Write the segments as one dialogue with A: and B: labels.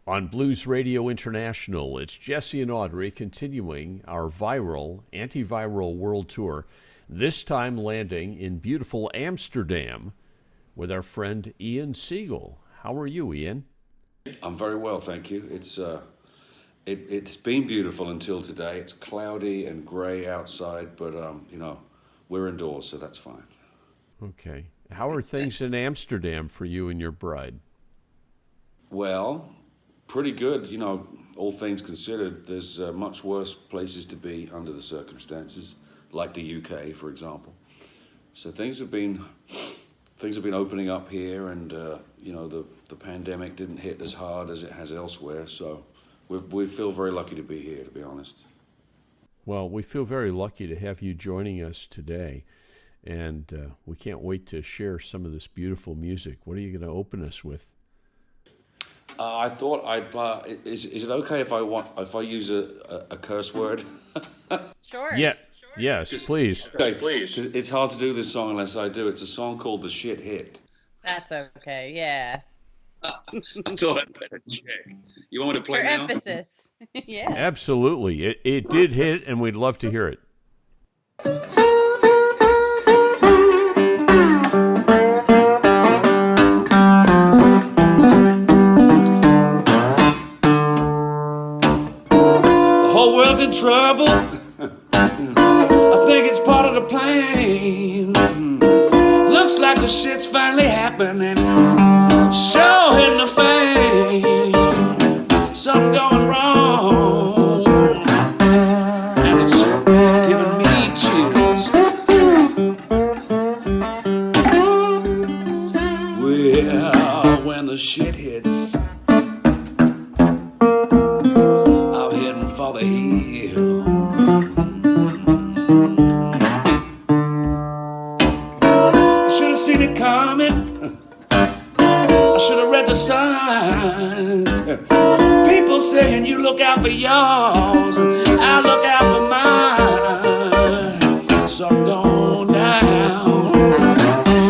A: On Blues Radio International, it's Jesse and Audrey continuing our antiviral world tour, this time landing in beautiful Amsterdam with our friend Ian Siegal. How are you, Ian?
B: I'm very well, thank you. It's been beautiful until today. It's cloudy and gray outside, but we're indoors, so that's fine.
A: Okay. How are things in Amsterdam for you and your bride?
B: Well, pretty good. All things considered, there's much worse places to be under the circumstances, like the UK, for example. So things have been opening up here, and the pandemic didn't hit as hard as it has elsewhere. So we feel very lucky to be here, to be honest.
A: Well, we feel very lucky to have you joining us today, and we can't wait to share some of this beautiful music. What are you going to open us with?
B: I thought is it okay if I use a curse word?
C: Sure.
A: Yeah. Sure. Yes, please.
B: Okay, please. It's hard to do this song unless I do. It's a song called "The Shit Hit."
C: That's okay. Yeah.
B: I thought I'd better check. You want me to play now?
C: For emphasis. Yeah.
A: Absolutely. It did hit, and we'd love to hear it.
B: In trouble. I think it's part of the plan. Looks like the shit's finally happening. Sure hitting the fan. Something going wrong, and it's giving me chills. Well, when the shit hits, I'm heading for the hill. Seen it coming. I should have read the signs. People saying you look out for yours, I look out for mine. Something going down,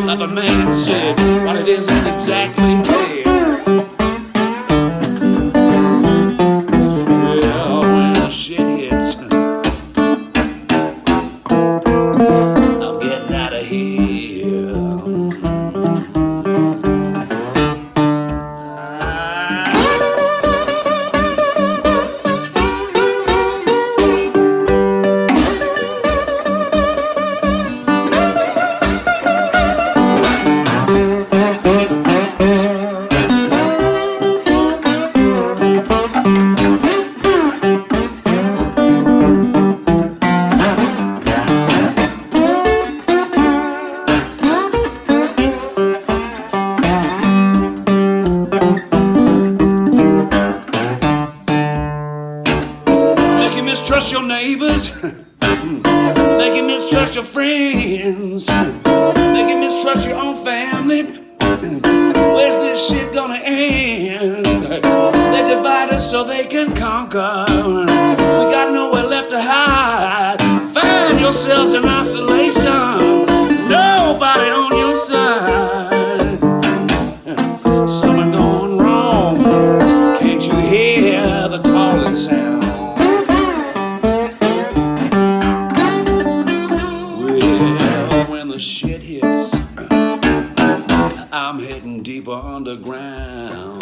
B: like a man said, but it isn't exactly clear. Well, when the shit hits, I'm getting out of here. Mistrust your neighbors, make you mistrust your friends, make you mistrust your own family. Where's this shit gonna end? They divide us so they can conquer. We got nowhere left to hide. Find yourselves in isolation, nobody on your side. Something going wrong, can't you hear the calling sound? Shit hits, I'm heading deeper underground.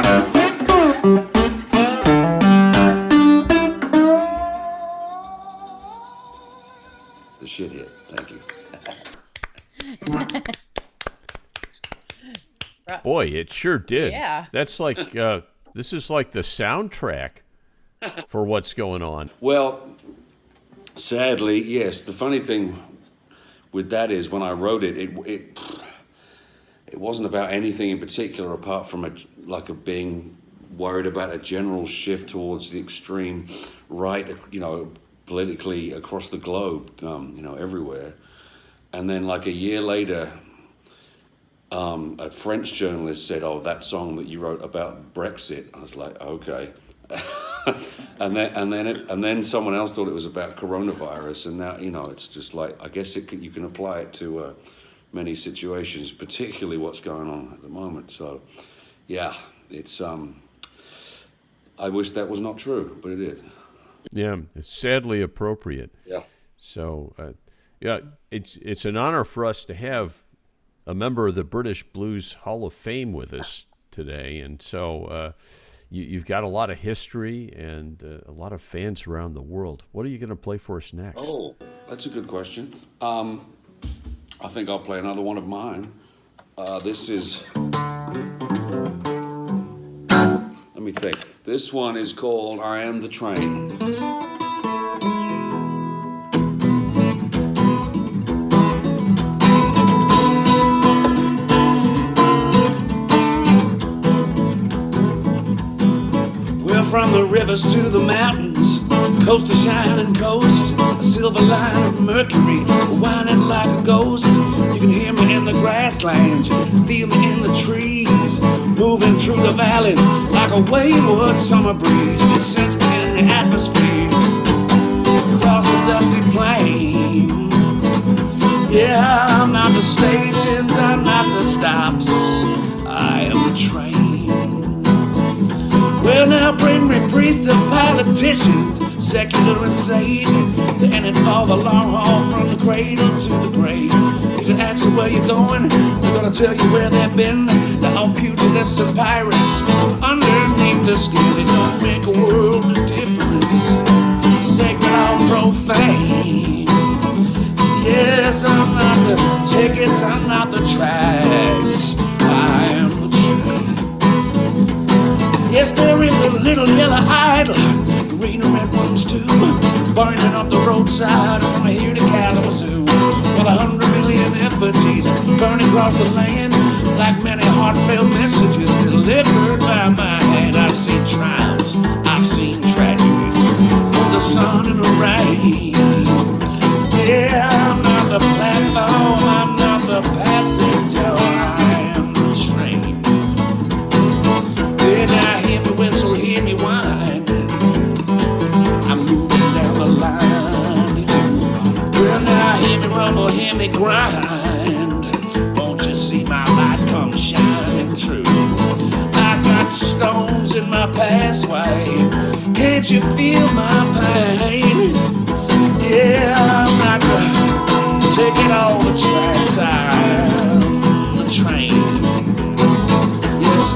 B: The shit hit. Thank you.
A: Boy, it sure did.
C: Yeah.
A: That's like this is like the soundtrack for what's going on.
B: Well, sadly, yes. The funny thing with that is when I wrote it, it wasn't about anything in particular apart from being worried about a general shift towards the extreme right, politically across the globe, everywhere. And then like a year later, a French journalist said, "Oh, that song that you wrote about Brexit." I was like, okay. and then someone else thought it was about coronavirus, and now it's just like, I guess you can apply it to many situations, particularly what's going on at the moment. So yeah, it's I wish that was not true, but it is.
A: Yeah, it's sadly appropriate.
B: Yeah.
A: So, yeah, it's an honor for us to have a member of the British Blues Hall of Fame with us today, and so you've got a lot of history and a lot of fans around the world. What are you going to play for us next?
B: Oh, that's a good question. I think I'll play another one of mine. This is. Let me think. This one is called "I Am the Train." From the rivers to the mountains, coast to shining coast, a silver line of mercury, winding like a ghost. You can hear me in the grasslands, you can feel me in the trees, moving through the valleys like a wayward summer breeze. You can sense me in the atmosphere, across the dusty plain. Yeah, I'm not the stations, I'm not the stops, I am the train. Well, now bring me priests and politicians, secular and sane. They're in it for the long haul from the cradle to the grave. You can ask them where you're going, they're gonna tell you where they've been. They're all pugilists and pirates underneath the skin. They don't make a world of difference, sacred or profane. Yes, I'm not the tickets, I'm not the tracks, I am the train. Yes, there is a little yellow idol, green and red ones too, burning up the roadside from here to Kalamazoo. Well, 100 million effigies burning across the land, like many heartfelt messages delivered by my hand. I've seen triumphs, I've seen tragedies, through the sun and the rain. Yeah, I'm not the platform, I'm not the passenger, I am the train. Yeah, now hear me whistle, hear me whine, I'm moving down the line. Well, now hear me rumble, hear me grind, won't you see my light come shining through? I got stones in my pathway, can't you feel my pain? Yeah, I'm not gonna take it all the tracks, I'm the train. Yes,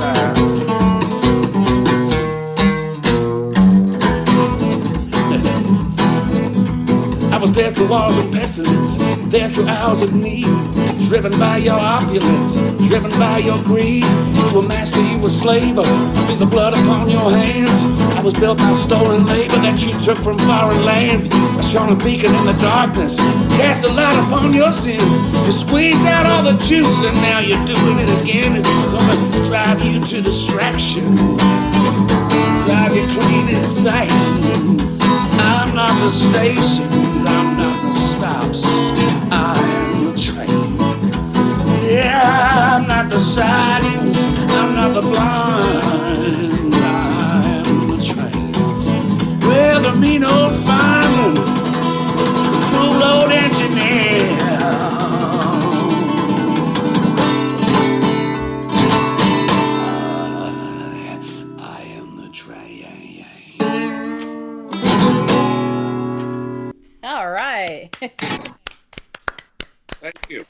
B: I was there through wars of pestilence, there through hours of need, driven by your opulence, driven by your greed. You were master, you were slave, feel the blood upon your hands. I was built by stolen labor that you took from foreign lands. I shone a beacon in the darkness, cast a light upon your sin. You squeezed out all the juice and now you're doing it again. It's gonna drive you to distraction, drive you clean inside. I'm not the stations, I'm not the stops, I am the train. Yeah, I'm not the sidings, I'm not the blind, I am the train. Well, the mean old fireman, the cruel old engineer, I am the train.
C: All right.
B: Thank you.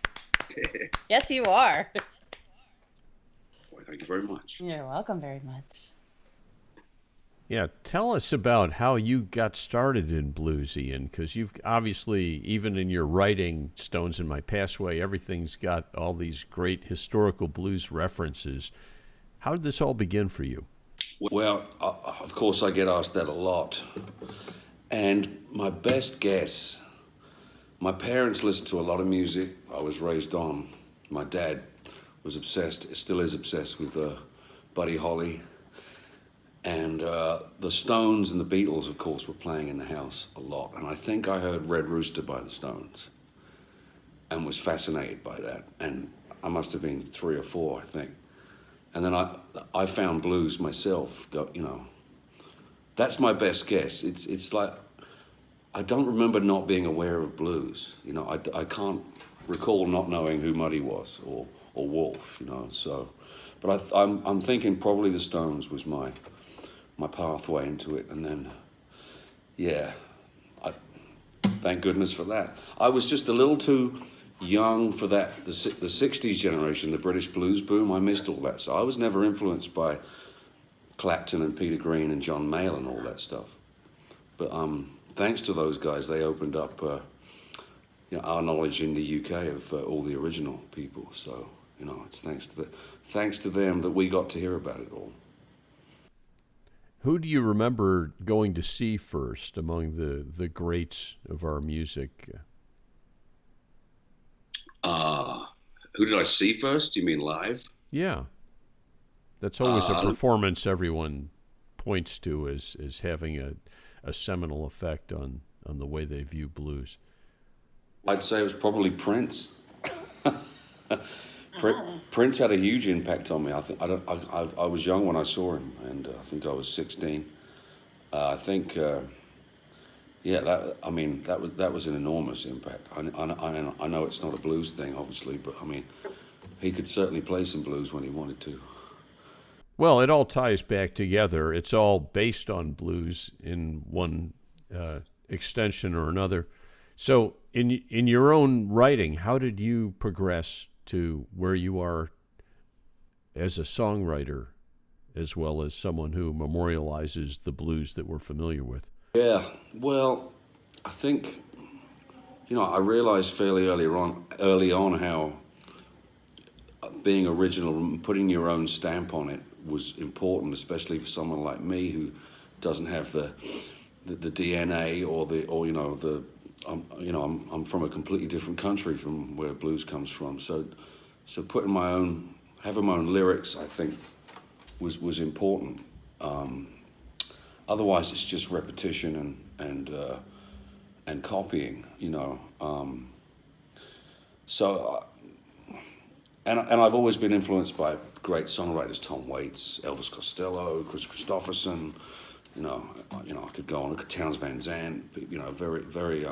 C: Yes, you are.
B: Well, thank you very much.
C: You're welcome very much.
A: Yeah, tell us about how you got started in blues, Ian, because you've obviously, even in your writing, Stones in My Pathway, everything's got all these great historical blues references. How did this all begin for you?
B: Well, of course, I get asked that a lot. And my best guess, my parents listened to a lot of music I was raised on. My dad was obsessed, still is obsessed with Buddy Holly. And the Stones and the Beatles, of course, were playing in the house a lot. And I think I heard Red Rooster by the Stones and was fascinated by that. And I must have been 3 or 4, I think. And then I found blues myself, you know. That's my best guess. It's like, I don't remember not being aware of blues. You know, I can't recall not knowing who Muddy was or Wolf, you know, so. But I'm thinking probably the Stones was my my pathway into it, and then yeah, I thank goodness for that. I was just a little too young for that, the 60s generation, the British blues boom. I missed all that, so I was never influenced by Clapton and Peter Green and John Mayall and all that stuff. But thanks to those guys, they opened up our knowledge in the UK of all the original people. So it's thanks to them that we got to hear about it all.
A: Who do you remember going to see first among the greats of our music?
B: Who did I see first? You mean live?
A: Yeah. That's always a performance everyone points to as having a seminal effect on the way they view blues.
B: I'd say it was probably Prince. Prince had a huge impact on me. I was young when I saw him, and I think I was 16. That was an enormous impact. I know it's not a blues thing, obviously, but I mean, he could certainly play some blues when he wanted to.
A: Well, it all ties back together. It's all based on blues in one extension or another. So in your own writing, how did you progress to where you are as a songwriter, as well as someone who memorializes the blues that we're familiar with?
B: Yeah, well, I think, I realized fairly early on how being original and putting your own stamp on it was important, especially for someone like me who doesn't have the DNA I'm from a completely different country from where blues comes from. So having my own lyrics, I think, was important. Otherwise, it's just repetition and copying, And I've always been influenced by great songwriters: Tom Waits, Elvis Costello, Chris Christopherson. I could go on. Townes Van Zandt. Very, very.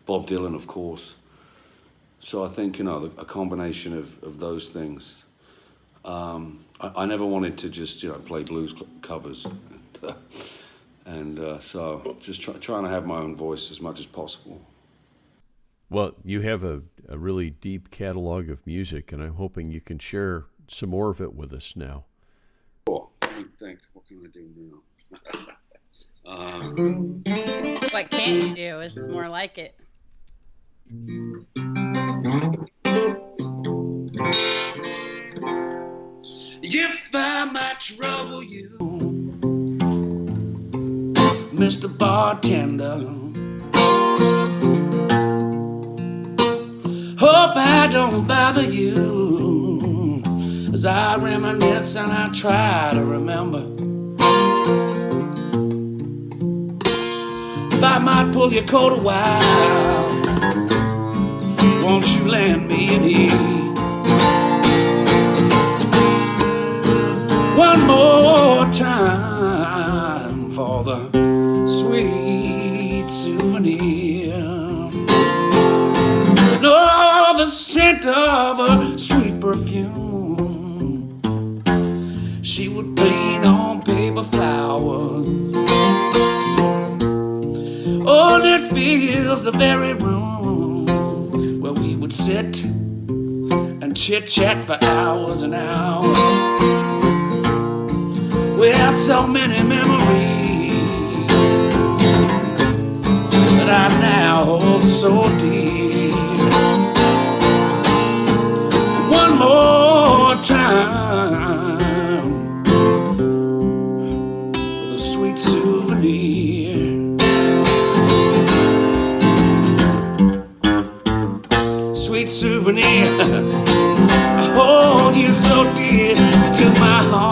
B: Bob Dylan, of course. So I think a combination of those things. I never wanted to just play blues covers, so just trying to have my own voice as much as possible.
A: Well, you have a really deep catalog of music, and I'm hoping you can share some more of it with us now.
B: Cool. Let me think. What can I do now?
C: What can't you do is more like it.
B: If I might trouble you, Mr. Bartender, hope I don't bother you as I reminisce and I try to remember. If I might pull your coat a while, won't you lend me an ear? One more time for the sweet souvenir. No, the scent of a sweet perfume she would paint on paper flowers. Oh, and it fills the very room where we would sit and chit-chat for hours and hours. We have so many memories that I now hold so dear. One more time for the sweet souvenir. Sweet souvenir, I hold you so dear to my heart.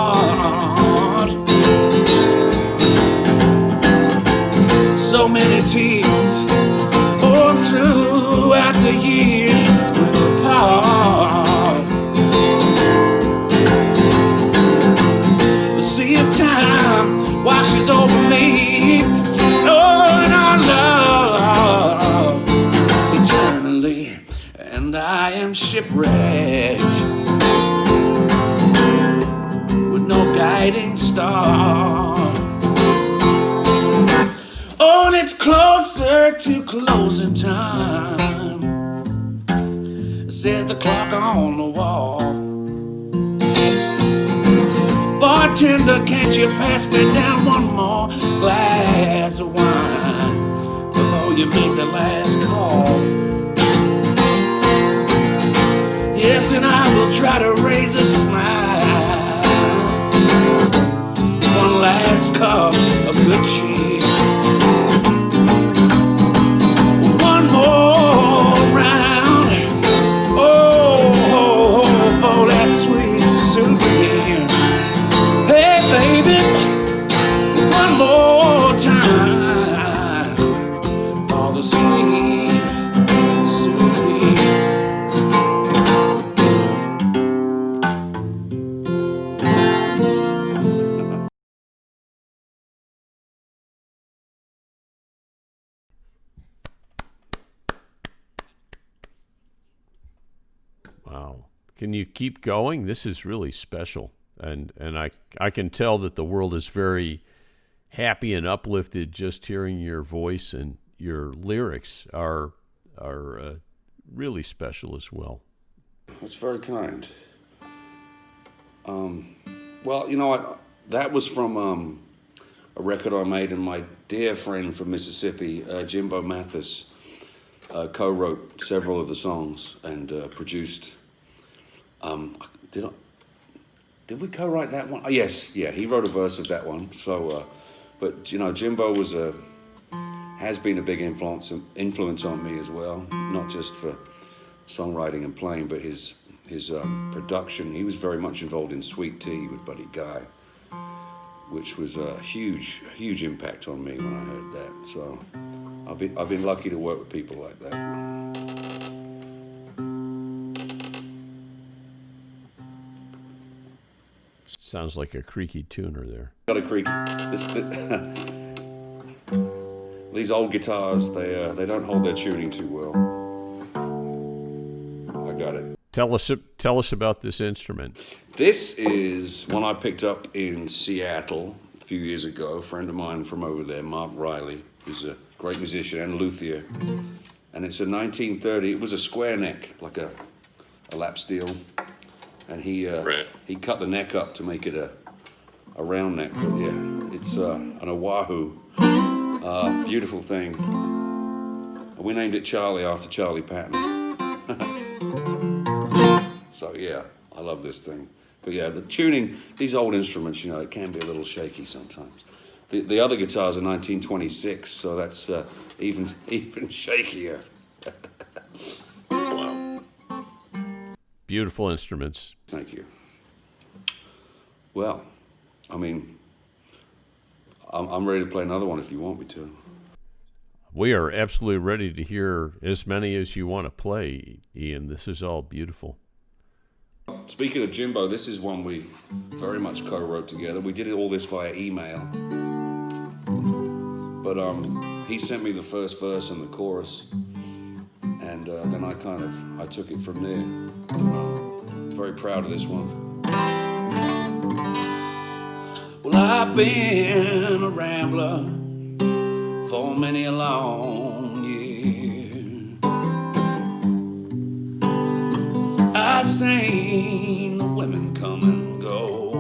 B: So many tears, all throughout the years we were apart. The sea of time washes over me, oh, and our love eternally, and I am shipwrecked with no guiding star. it's closer to closing time, says the clock on the wall. Bartender, can't you pass me down one more glass of wine before you make the last call? Yes, and I will try to raise a smile. One last cup of good cheer. One more round. Oh, for that sweet souvenir. Hey, baby, one more time. All the sweet souvenir.
A: Wow. Can you keep going? This is really special. And I can tell that the world is very happy and uplifted just hearing your voice, and your lyrics are really special as well.
B: That's very kind. Well, you know what? That was from a record I made, and my dear friend from Mississippi, Jimbo Mathis, co-wrote several of the songs and produced. Did we co-write that one? Oh, yes, yeah, he wrote a verse of that one. So, but you know, Jimbo has been a big influence on me as well, not just for songwriting and playing, but his production. He was very much involved in Sweet Tea with Buddy Guy, which was a huge impact on me when I heard that. So I've been lucky to work with people like that.
A: Sounds like a creaky tuner there.
B: Got a creak. These old guitars, they don't hold their tuning too well. I got it.
A: Tell us about this instrument.
B: This is one I picked up in Seattle a few years ago. A friend of mine from over there, Mark Riley, who's a great musician and luthier. And it's a 1930. It was a square neck, like a lap steel. And he cut the neck up to make it a round neck. But yeah, it's an Oahu. Beautiful thing. We named it Charlie after Charlie Patton. So yeah, I love this thing. But yeah, the tuning, these old instruments, you know, it can be a little shaky sometimes. The other guitars are 1926, so that's even shakier. Wow.
A: Beautiful instruments.
B: Thank you. Well, I mean, I'm ready to play another one if you want me to.
A: We are absolutely ready to hear as many as you want to play, Ian. This is all beautiful.
B: Speaking of Jimbo, this is one we very much co-wrote together. We did all this via email. But he sent me the first verse and the chorus. And then I took it from there. Very proud of this one. Well, I've been a rambler for many a long year. I've seen the women come and go.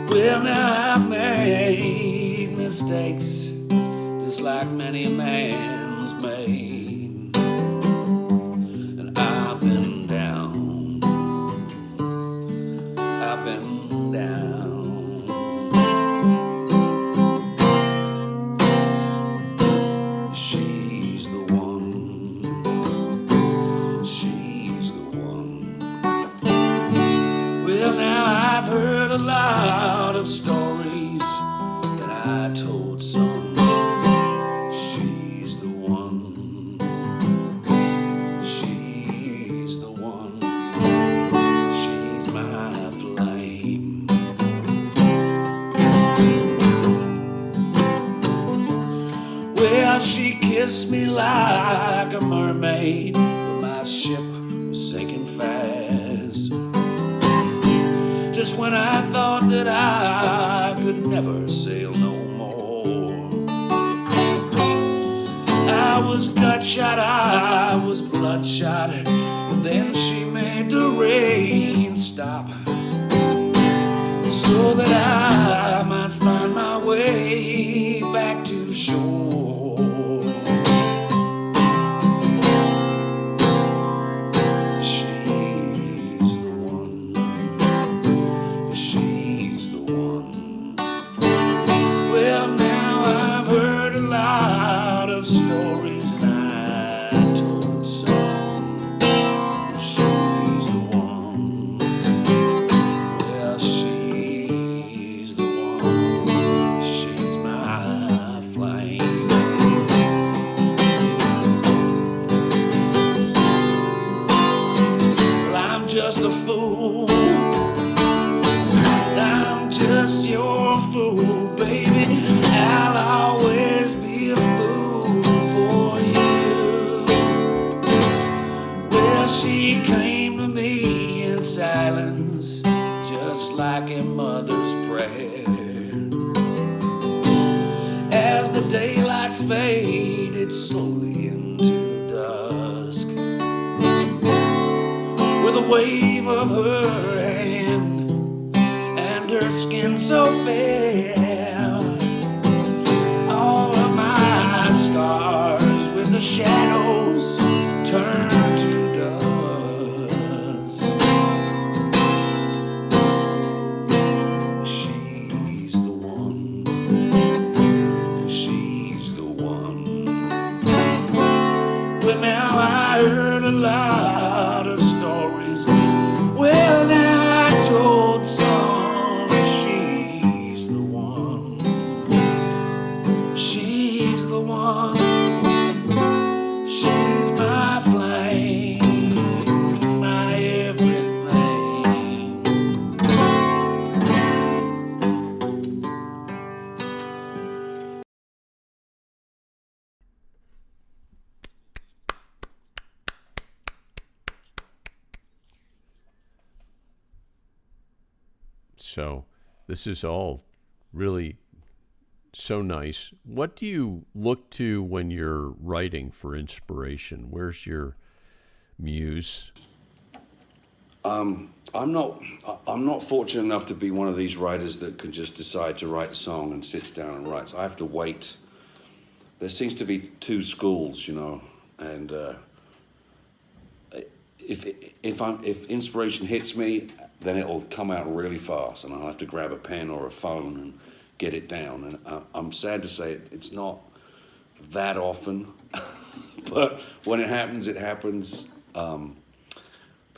B: Well, now I've made mistakes, just like many a man's made. And I've been down. I've been down. She's the one. She's the one. Well, now I've heard a lot of stories, and I told some. She's the one. She's the one. She's my flame. Well, she kissed me like a mermaid, but my ship was sinking fast. Just when I thought that I could never sail no more. I was gut shot, I was bloodshot. Then she made the rain stop so that I might find my way back to shore. She's the one. She's the one. Well, now I've heard a lot of stories and I told some. She's the one. Well, she's the one. She's my flame. Well, I'm just a fool. I'm just your fool, baby. I'll always be a fool for you. Well, she came to me in silence, just like a mother's prayer. As the daylight faded slowly into dusk, with a wave of her hand, her skin so fair, all of my scars with the shadows turned to dust. She's the one. She's the one. Well, now I heard a lot of stories. Well, now I told some. She's the one. She's the one. She's my flame, my everything.
A: So this is all really so nice. What do you look to when you're writing for inspiration? Where's your muse?
B: I'm not fortunate enough to be one of these writers that can just decide to write a song and sits down and writes. I have to wait. There seems to be two schools, you know, and if inspiration hits me, then it'll come out really fast, and I'll have to grab a pen or a phone and get it down. And I'm sad to say it's not that often, but when it happens, it happens. But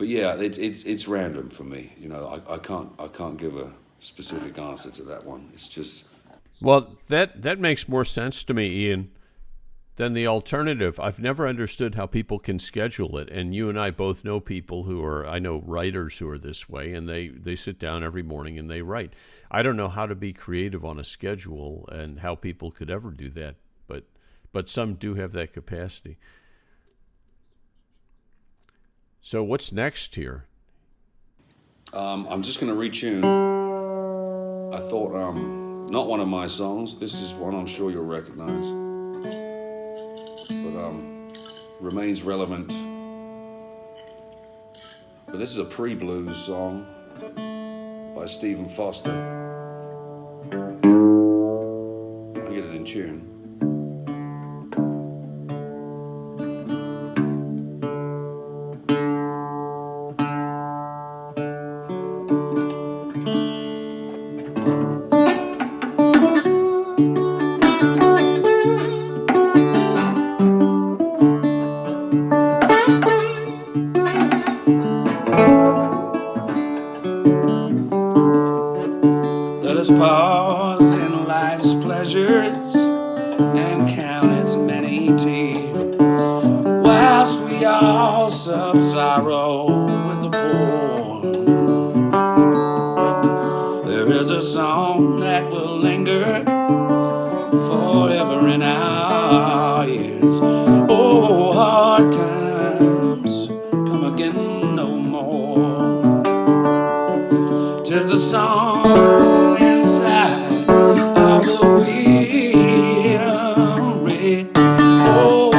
B: yeah, it's random for me. You know, I can't give a specific answer to that one. It's just.
A: Well, that makes more sense to me, Ian, than the alternative. I've never understood how people can schedule it, and you and I both know people I know writers who are this way, and they sit down every morning and they write. I don't know how to be creative on a schedule and how people could ever do that, but some do have that capacity. So what's next here?
B: I'm just going to retune. I thought, not one of my songs. This is one I'm sure you'll recognize. But remains relevant. But this is a pre-blues song by Stephen Foster. I'll get it in tune. Let us pause in life's pleasures and count its many tears, whilst we all sub sorrow with the poor. There is a song that will linger forever in our ears. Oh, hard times come again no more. 'Tis the song inside of the weary. Oh,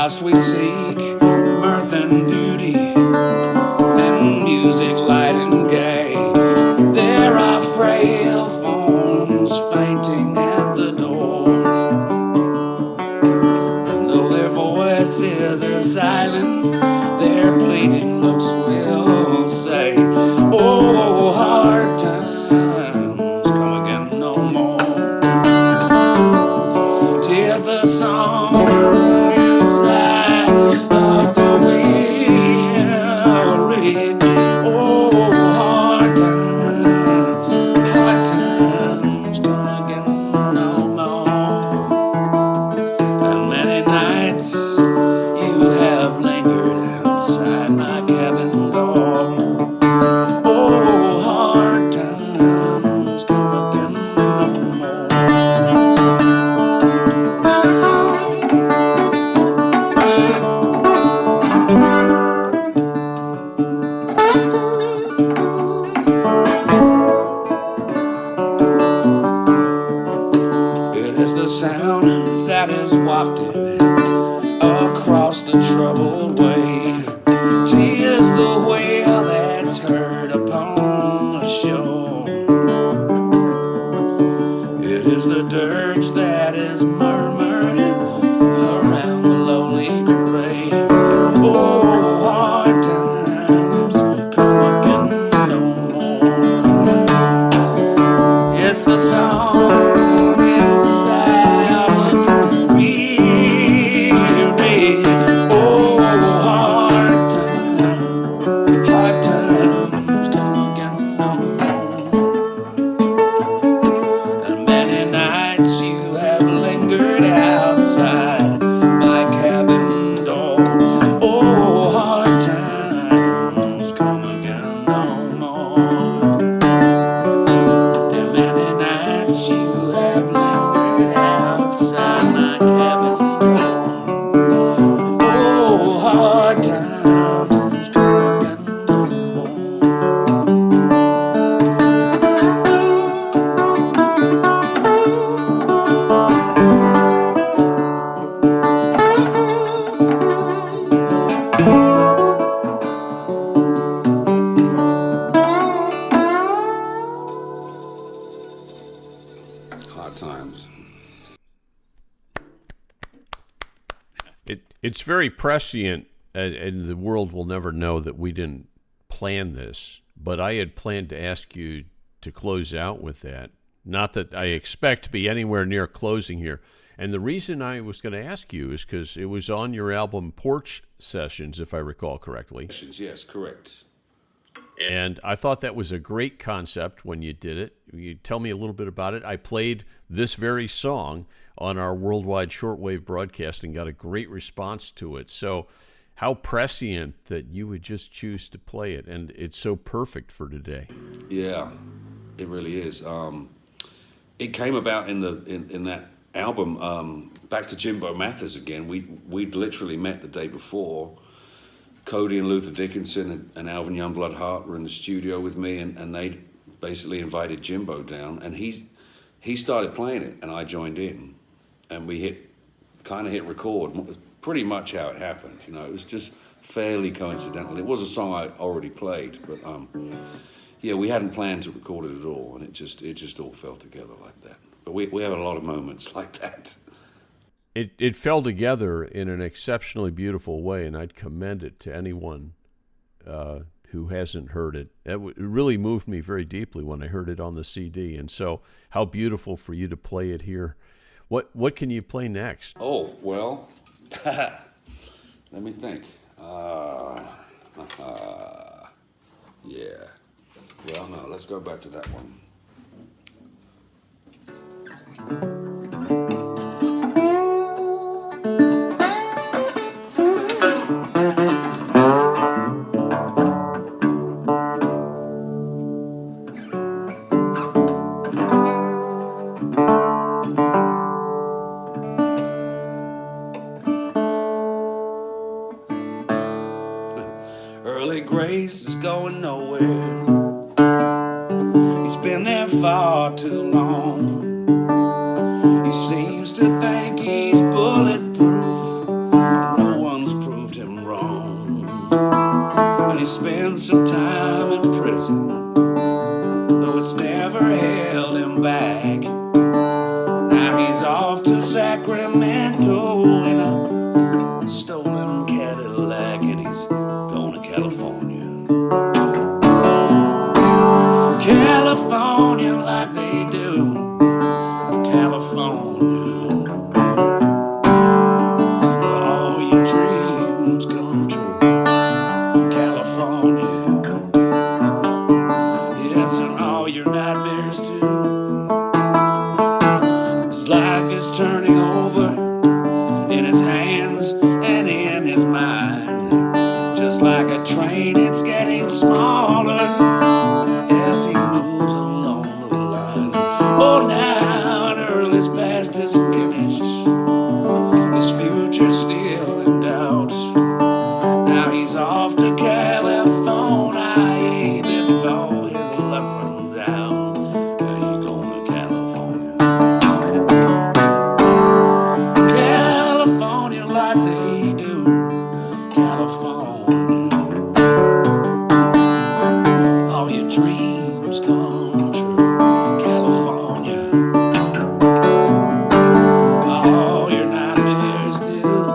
B: whilst we seek mirth and beauty and music light and gay, there are frail forms fainting at the door. And though their voices are silent, their pleading looks will say, oh, hard times come again no more. 'Tis the song inside of the weary. Oh, hard times come again no more. And many nights you have lingered outside my cabin door. Oh, hard times come again no more. It is the sound that is wafted across the troubled way. 'Tis the wail that's heard upon the shore. It is the dirge that is murmured around the lowly grave. Oh, hard times come again no more. It's the song inside of the weary. Oh, hard times come again no more. And many nights you have lingered outside my cabin door. Oh, hard times come again no more. And many nights you have lingered outside my cabin door. Oh, hard times come again no more. Hard times.
A: It's very prescient, and the world will never know that we didn't plan this. But I had planned to ask you to close out with that. Not that I expect to be anywhere near closing here. And the reason I was going to ask you is because it was on your album Porch Sessions, if I recall correctly.
B: Yes, correct.
A: And I thought that was a great concept when you did it. You tell me a little bit about it. I played this very song on our worldwide shortwave broadcast and got a great response to it. So how prescient that you would just choose to play it. And it's so perfect for today.
B: Yeah, it really is. It came about in that album. Back to Jimbo Mathers again. We'd literally met the day before. Cody and Luther Dickinson and Alvin Youngblood Hart were in the studio with me, and they basically invited Jimbo down, and he started playing it, and I joined in, and we hit record. Pretty much how it happened, you know. It was just fairly coincidental. It was a song I already played, but yeah, we hadn't planned to record it at all, and it just all fell together like that. But we have a lot of moments like that.
A: It fell together in an exceptionally beautiful way, and I'd commend it to anyone who hasn't heard it. It really moved me very deeply when I heard it on the CD, and so how beautiful for you to play it here. What can you play next?
B: Oh, well, let me think. Yeah. Well, no, let's go back to that one. Early Grace is going nowhere. He's been there far too long. He seems to think he's bulletproof. No is turning over in his hands and in his mind. Just like a train, it's getting smaller as he moves along the line. Oh, now an early's past is finished, his future's still in doubt. Now he's off to California before his luck runs out. He's going to California. California like they do. California. All your dreams come true. California. All your nightmares too.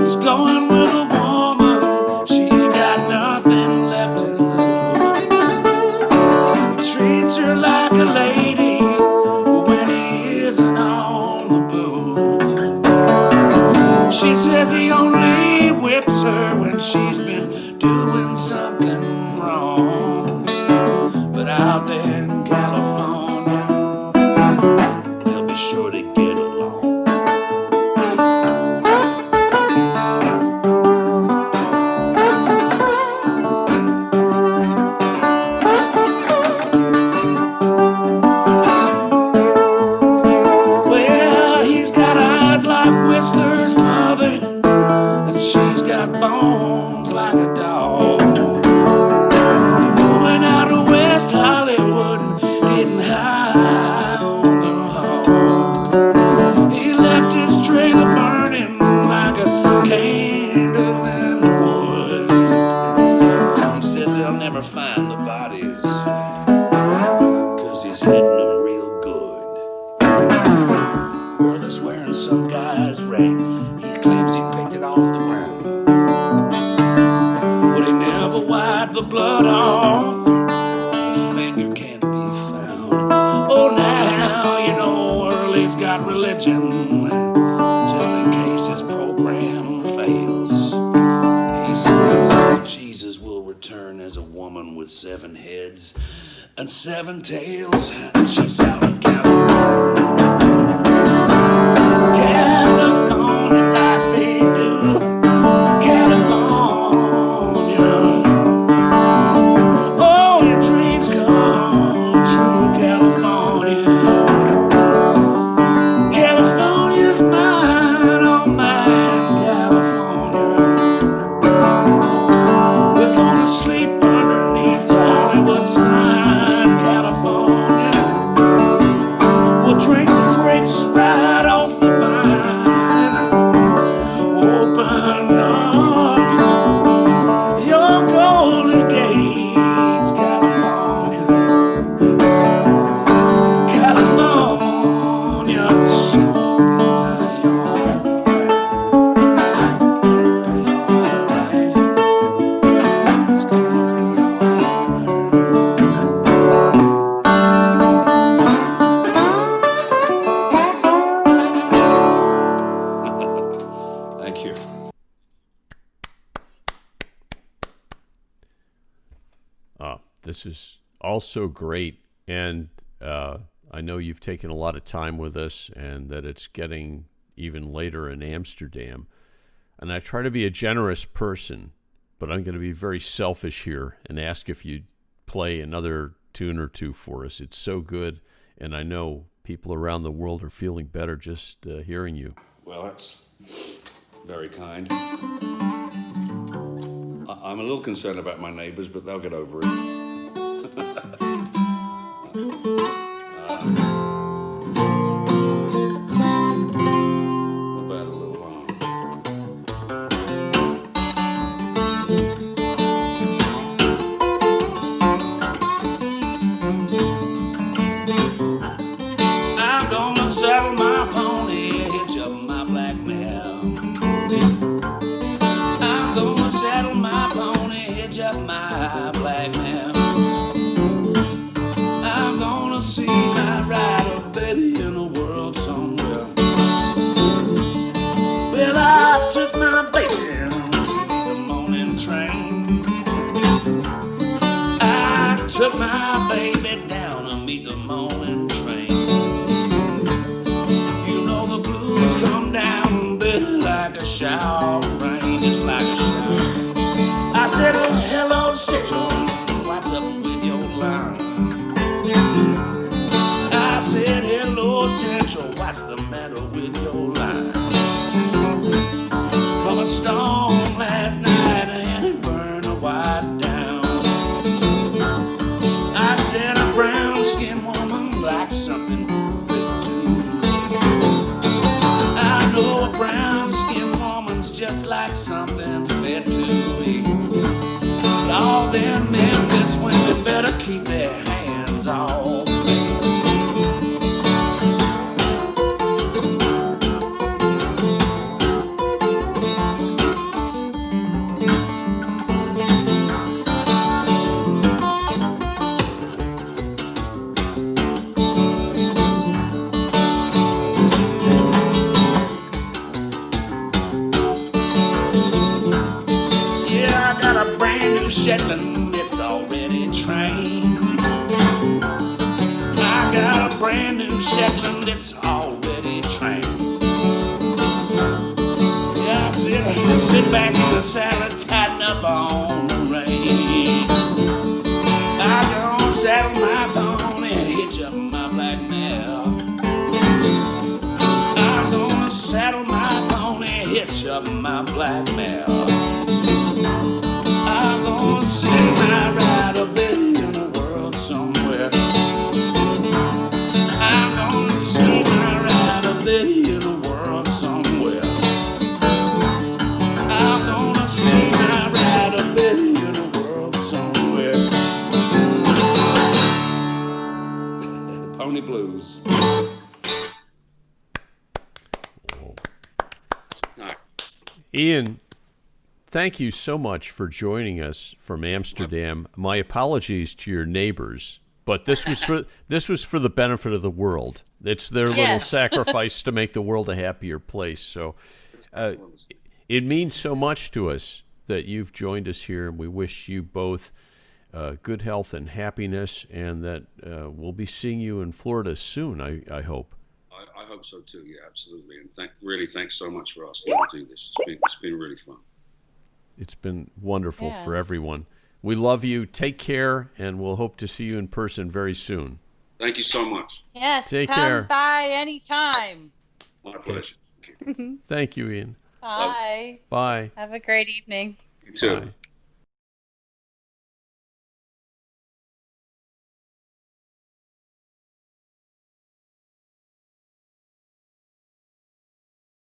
B: He's going with a woman, she ain't got nothing left to lose. He treats her like a lady when he isn't on the booze. She says he only whips her when she's been doing something wrong. But out there in California, they'll be sure to get along. Well, he's got eyes like Whistler's mother, and she's got bones like a dog. They're moving out of West Hollywood and getting high on the hog. He left his trailer burning like a candle in the woods. He says they'll never find the bodies, 'cause he's hitting them real good. Girl is wearing some guy's ring. He claims he picked it off the ground, but he never wiped the blood off. The finger can't be found. Oh, now you know Early's got religion, just in case his program fails. He says Jesus will return as a woman with 7 heads and 7 tails, and she's out of California. California like they do. California. Oh, your dreams come true. California. California's mine, oh mine. California. We're gonna sleep underneath the Hollywood sign. California. We'll drink the grapes right off the vine. Open up your golden gates, California. California, it's gonna be alright. Be alright. It's gonna be alright. Thank you.
A: This is also great, and I know you've taken a lot of time with us, and that it's getting even later in Amsterdam. And I try to be a generous person, but I'm going to be very selfish here and ask if you'd play another tune or two for us. It's so good, and I know people around the world are feeling better just hearing you.
B: Well, that's very kind. I'm a little concerned about my neighbors, but they'll get over it. What about a little I'm gonna saddle my pony, hitch up my black mare. I'm gonna saddle my pony, hitch up my black mare. I'm gonna see my rider Betty in the world somewhere. Well, I took my baby to meet the morning train. I took my baby down to meet the morning train. out rain just like a shower. I said, oh, hello, Central, what's up with your line? I said, hello, Central, what's the matter with your line? Come a storm last night and it burned a white down. I said, a brown-skinned woman likes something fit too. I know a brown-skinned woman's just like something fit to eat. But all them Memphis women better keep their hands off me. Yeah, I got a brand new Shetland, it's already trained. I got a brand new Shetland, it's already trained. Yeah, sit back in the saddle, tighten up on the rein. I gonna saddle my pony and hitch up my black mare. I'm gonna saddle my pony, hitch up my black mare. I'm gonna see my rider, baby, in the world somewhere. I'm gonna see my rider, baby, in the world somewhere. I'm gonna see my rider, baby, in the world somewhere. Pony Blues.
A: Ian, thank you so much for joining us from Amsterdam. My apologies to your neighbors, but this was for the benefit of the world. It's their little
C: Yes.
A: sacrifice to make the world a happier place. So it means so much to us that you've joined us here, and we wish you both good health and happiness, and that we'll be seeing you in Florida soon, I hope.
B: I hope so too. Yeah, absolutely. And thanks so much for asking me to do this. It's been really fun.
A: It's been wonderful for
C: Yes.
A: everyone. We love you. Take care, and we'll hope to see you in person very soon.
B: Thank you so much.
C: Yes,
A: Take
C: come
A: care.
C: by anytime.
B: My pleasure. Thank you.
A: Thank you, Ian.
C: Bye.
A: Bye.
C: Have a great evening.
B: You too.
A: Bye.